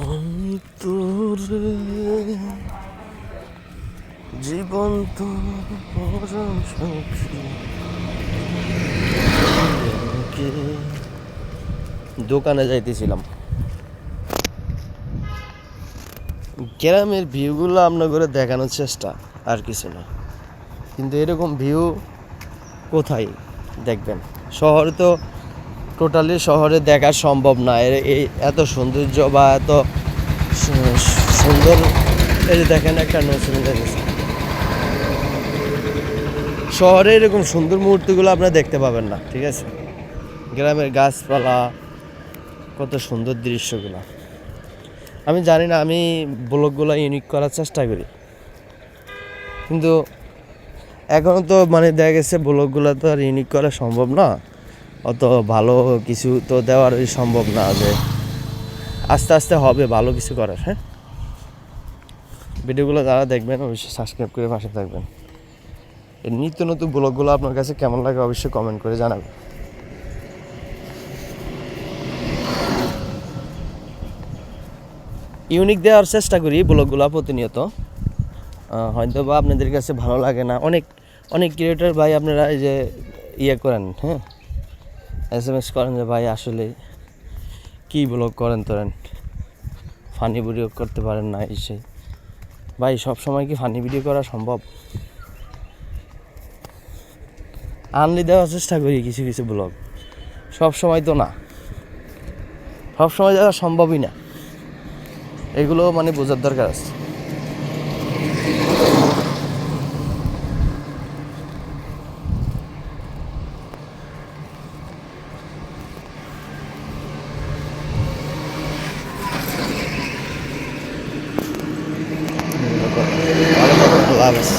আমি তোরে জীবন্ত পরম সখী দোকানে যাইতেছিলাম। গ্রামের ভিউগুলো আপনার করে দেখানোর চেষ্টা, আর কিছু না। কিন্তু এরকম ভিউ কোথায় দেখবেন? শহরে তো টোটালি শহরে দেখা সম্ভব না। এই এত সৌন্দর্য বা এত সুন্দর, এই যে দেখেন একটা নজরুল দেখেছে, শহরে এরকম সুন্দর মুহূর্তগুলো আপনারা দেখতে পাবেন না। ঠিক আছে, গ্রামের গাছপালা, কত সুন্দর দৃশ্যগুলো। আমি জানি না, আমি ব্লগগুলো ইউনিক করার চেষ্টা করি, কিন্তু এখনও তো মানে দেখা গেছে ব্লগগুলো তো আর ইউনিক করা সম্ভব না। অত ভালো কিছু তো দেওয়ারই সম্ভব না, যে আস্তে আস্তে হবে ভালো কিছু করার। হ্যাঁ, ভিডিওগুলো যারা দেখবেন অবশ্যই সাবস্ক্রাইব করে পাশে থাকবেন। এই নিত্য নতুন ব্লগগুলো আপনার কাছে কেমন লাগে অবশ্যই কমেন্ট করে জানাবেন। ইউনিক দেওয়ার চেষ্টা করি ব্লগগুলো প্রতিনিয়ত। হয়তো বা আপনাদের কাছে ভালো লাগে না। অনেক অনেক ক্রিয়েটর ভাই আপনারা এই যে ইয়ে করেন, হ্যাঁ, SMS করেন যে ভাই আসলে কী ব্লগ করেন তোরেন, ফানি ভিডিও করতে পারেন না এসে। ভাই সব সময় কি ফানি ভিডিও করা সম্ভব? আনলি দেওয়ার চেষ্টা করি কিছু কিছু ব্লগ, সব সময় তো না, সব সময় দেওয়া সম্ভবই না। এগুলো মানে বোঝার দরকার আছে। ভালো থাকবেন, আল্লাহ হাফেজ।